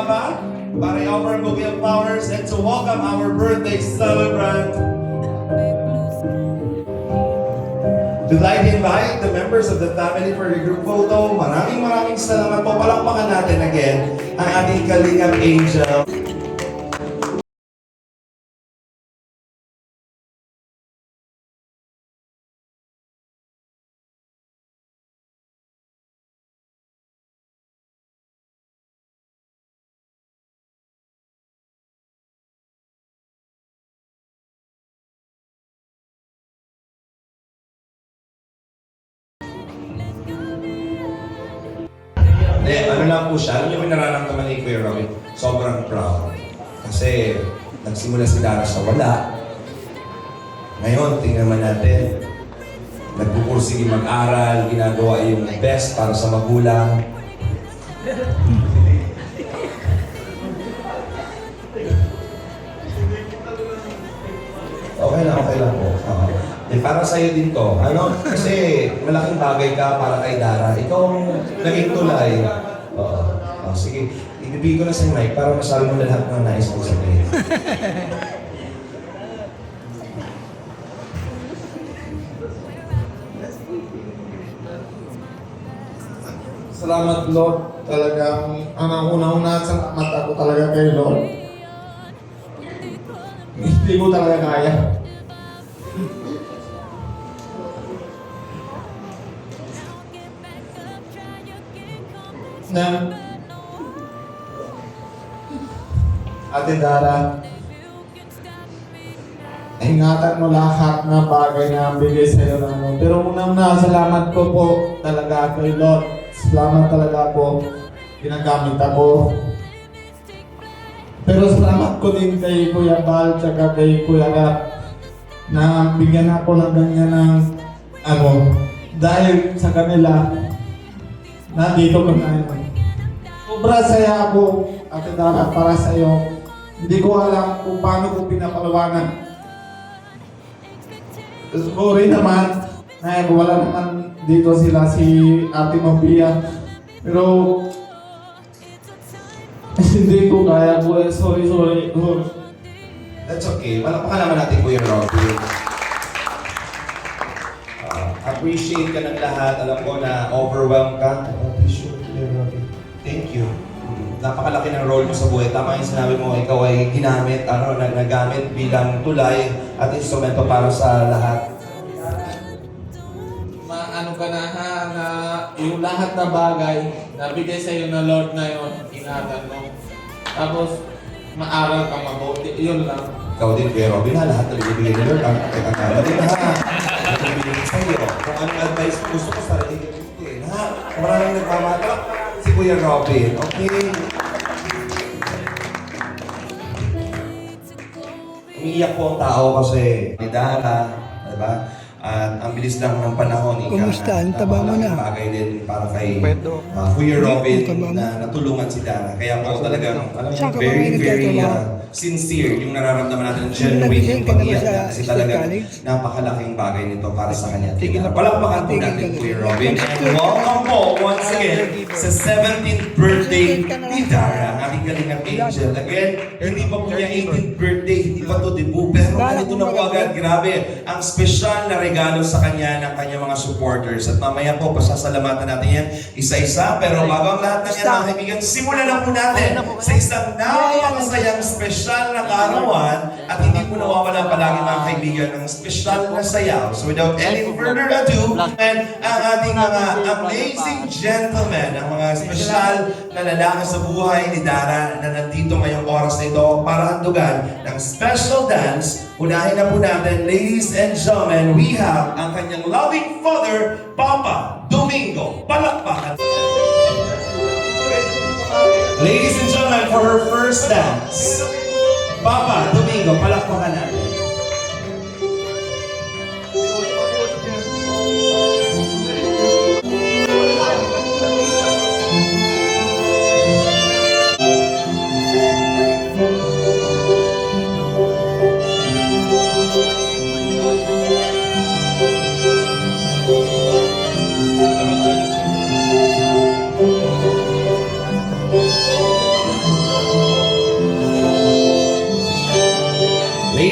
Papa para i-offer ang bouquet of flowers and to welcome our birthday celebrant. We'd like to invite the members of the family for your group photo. Maraming salamat po. Palakpakan natin again ang ating Kalingap Angel. Ano lang po siya, alam niyo may nararamdaman ni Kuya Robin, sobrang proud. Kasi nagsimula si Dara sa wala. Ngayon, tingnan naman natin, nagpupursige mag-aral, ginagawa yung best para sa magulang. Okay lang po. Para sa'yo din to. Ano? Kasi malaking bagay ka para kay Dara. Ikaw ang naging tulay. Sige. Ibibigay ko na sa mic para masabi mo na lahat ng nais mo sabihin. Salamat, Lord. Talagang ang una-una sa mata ko talaga kay Lord. Hindi ko talaga kaya. Na Ate Dara, ingatan mo lahat na bagay na bigay sa iyo ng Pero una-una, salamat ko po talaga kay Lord. Salamat talaga po. Ginagamit ako. Pero salamat ko din kay Kuya Bal at kay Kuya Rap na bigyan ako ng ganyan ng dahil sa kanila nandito ko na yun. Sobra saya ako, Ate Dara, para sa iyo. Hindi ko alam kung paano ko pinapalawanan. Sorry naman, wala naman dito sila si Ate Mabia. Pero hindi ko kaya po. Sorry. That's okay. Palakpakan naman natin Kuya Robin. Appreciate ka ng lahat. Alam ko na overwhelmed ka. Appreciate Kuya Robin. Thank you. Napakalaki ng role mo sa buhay. Tama yung sinabi mo, ikaw ay nagamit bilang tulay at instrumento para sa lahat. Maano ka na na yung lahat na bagay na bigay sa iyo na Lord ngayon, ingatan mo. Tapos, maaral kang mabuti. Yun lang. Ikaw din, Kuya Robin, lahat na ibigay ni Lord. Ang tama din Ito ibigay sa iyo. Kung anong advice mo gusto ko sa rin, maraming nagmamata. Si Kuya Robin, okay? Umiiyak po ang tao kasi ni Dara, diba? At ang bilis lang ng panahon. Kumusta? Ang taba mo na? Bagay din para kay Kuya Robin na natulungan si Dara. Kaya po talagang very sincere yung nararamdaman natin, genuine yung pag-iyak kasi talagang napakalaking bagay nito para sa kanya. Palakpakan po natin Kuya Robin. And welcome po once again sa 17th birthday ni Dara, ating Kalingap Angel. Again, hindi pa po niya 18th birthday, hindi pa to debut, pero ganito na po agad, grabe, ang special na regalo sa kanya ng kanyang mga supporters. At mamaya po, pasasalamatan natin yan isa-isa. Pero bago ang lahat ng yan, mga kaibigan, simulan na po natin sa isang napakasayang special na kaarawan at hindi po nawawala palagi mga kaibigan ng special na sayaw. So without any further ado, and ang ating mga amazing gentlemen, ang mga special na lalaki sa buhay ni Dara na nandito ngayong oras na ito para handugan ng special dance. Unahin na po natin, ladies and gentlemen, we have ang kanyang loving father, Papa Domingo. Palakpakan. Ladies and gentlemen, for her first dance, Papa Domingo, palakpakan natin.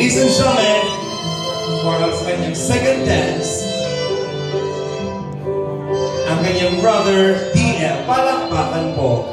Ladies and gentlemen, para sa kanyang second dance, ang kanyang brother, DL. Palakpakan po.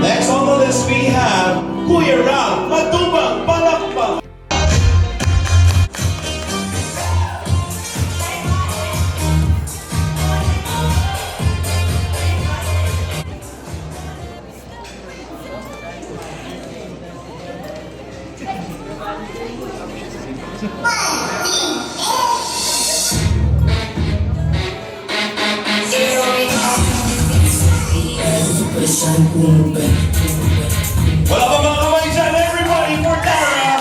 Next on the list we have Kuya Ram Matubang. Palakpak. Wala pa mga kamay dyan, everybody for Dara!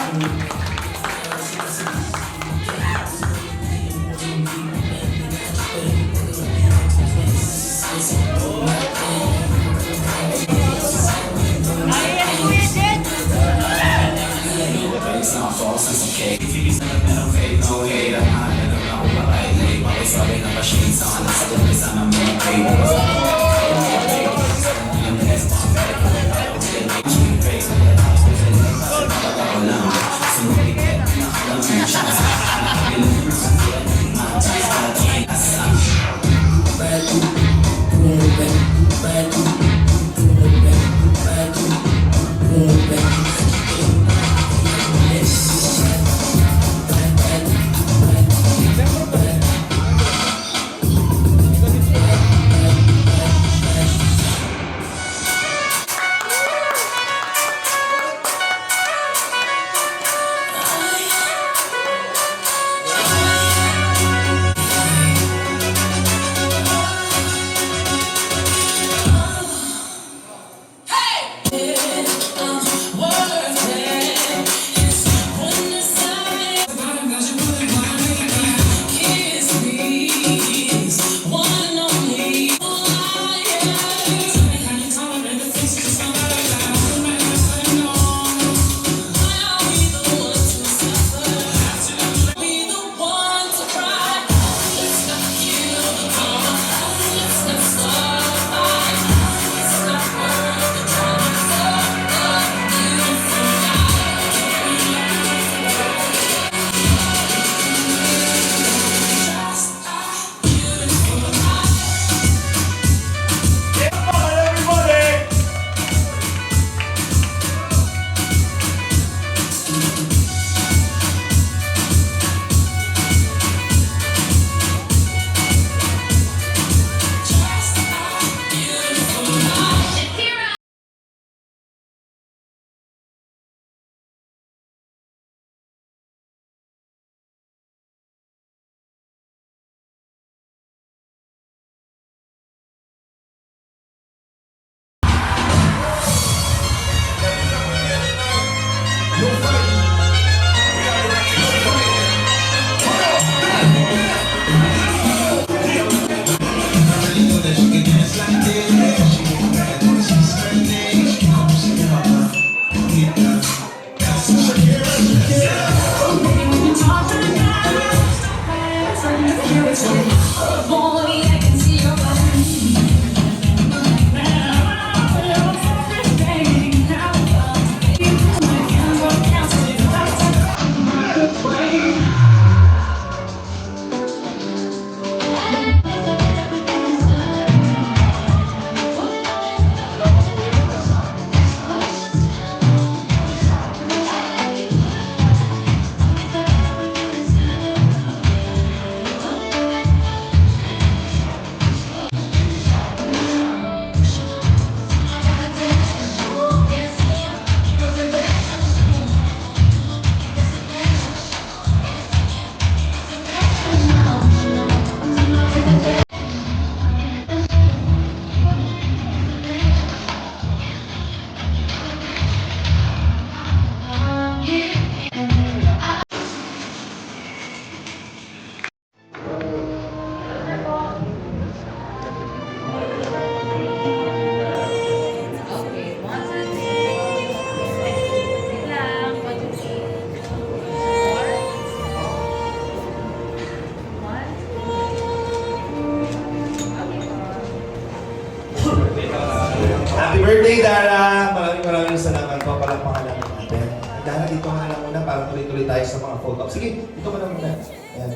Happy birthday, Dara! Maraming salamat po. Palakpakan natin natin. Dara, dito ka na muna para tuloy-tuloy tayo sa mga photo. Sige, dito ka na muna. Ayan.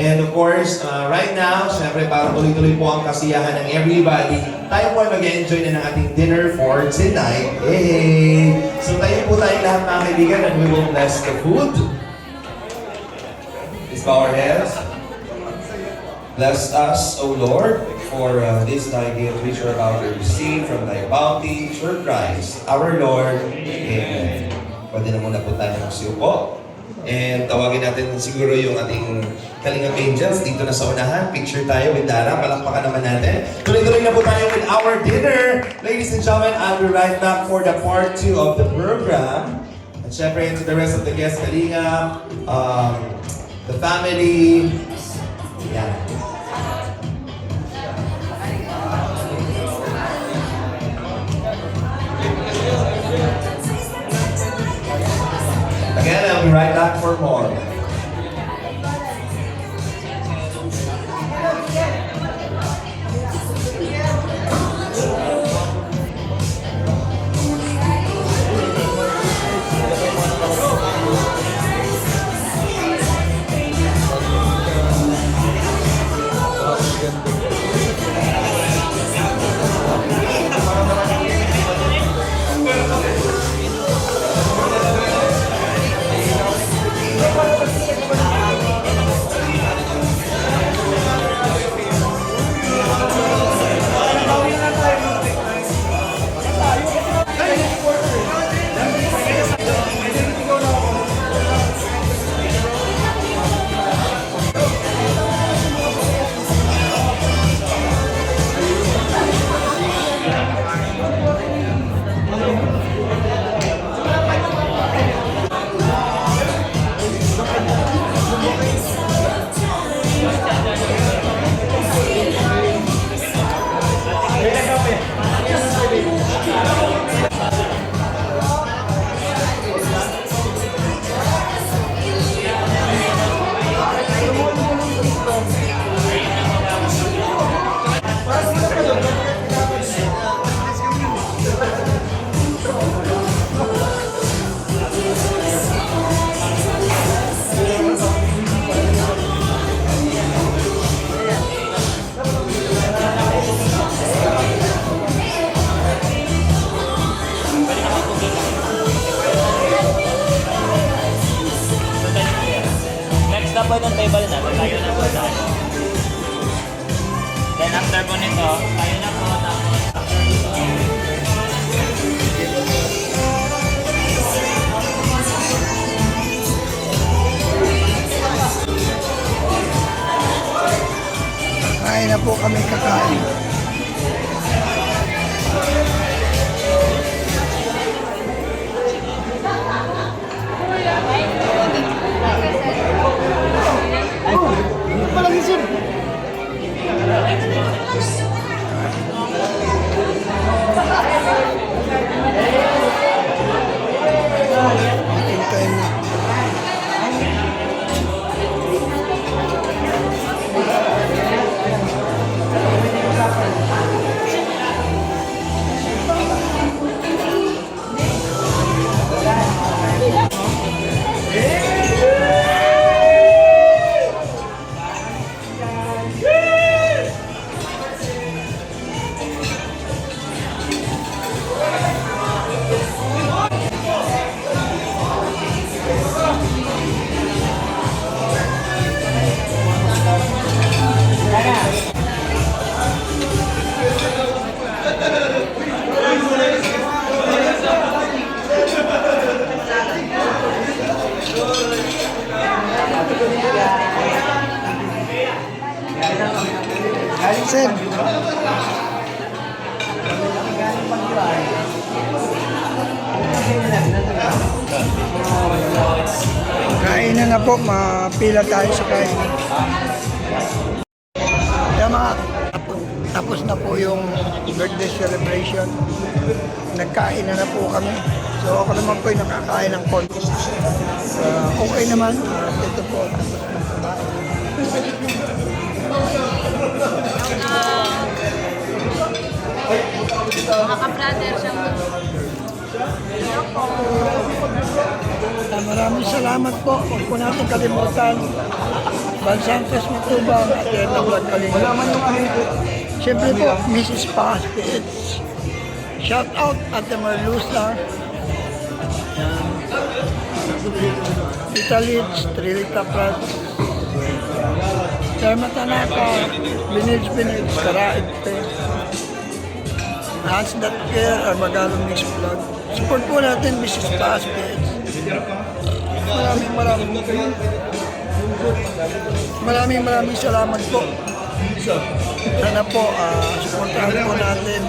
And of course, right now, syempre para tuloy-tuloy po ang kasiyahan ng everybody, tayo po ay mag-enjoy na ng ating dinner for tonight. Hey! So tayo po tayong lahat mga kaibigan and we will bless the food. Let's bow our heads. Bless us, O Lord, for this thy gift which we are about to receive from thy bounty through Christ, our Lord. Amen. Pwede na muna po tayo magsiupo. And tawagin natin siguro yung ating Kalingap Angels dito na sa unahan. Picture tayo with Dara. Palakpakan naman natin. Tuloy-tuloy na po tayo with our dinner. Ladies and gentlemen, I'll be right back for the part 2 of the program. And syempre, to the rest of the guests, Kalingap, the family. Yeah. Again, I'll be right back for more. Next na po itong table na, tayo na po tayo. Then after po nito, tayo na po tapos. Kain na po kami kakain. Hintayin na. Sen. Kainan na po, mapila tayo sa kainan. Kaya mga, tapos na po yung birthday celebration. Nagkain na po kami. So ako naman po yung nakakain ng konti. Okay naman, ito po. Tapos na po tayo. Mga ka-brother siya mo. Maraming salamat po. Huwag po natin kalimutan. Van Santos Matubang at Erna Vlog Kalinga. Siyempre po, Mrs. Paz Pits. Shout out at the Merlusa. Tita Lids, Trilita Prat. Terma Tanaka, Binils, Karaig Pe. Hans That Care, Armagalong Mix Vlog. Support po natin, Mrs. Paz Pits. Maraming salamat po. Sana po, supportahan po natin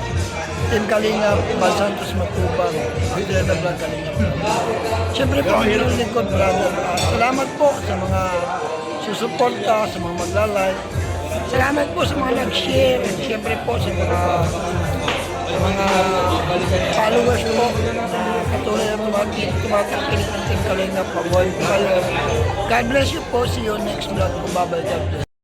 Team Kalinga, Van Santos Matubang, at Erna Vlog Kalinga. Siyempre po, ang inyong lingkod, brother. Salamat po sa mga susuporta, sa mga maglalike. Salamat po sa mga nag-share. Siyempre po sa mga followers po. Patuloy ang tumatangkilik ng Team Kalinga. Pabuhay po kayo. God bless you po. See you next vlog po. Bye-bye. God bless.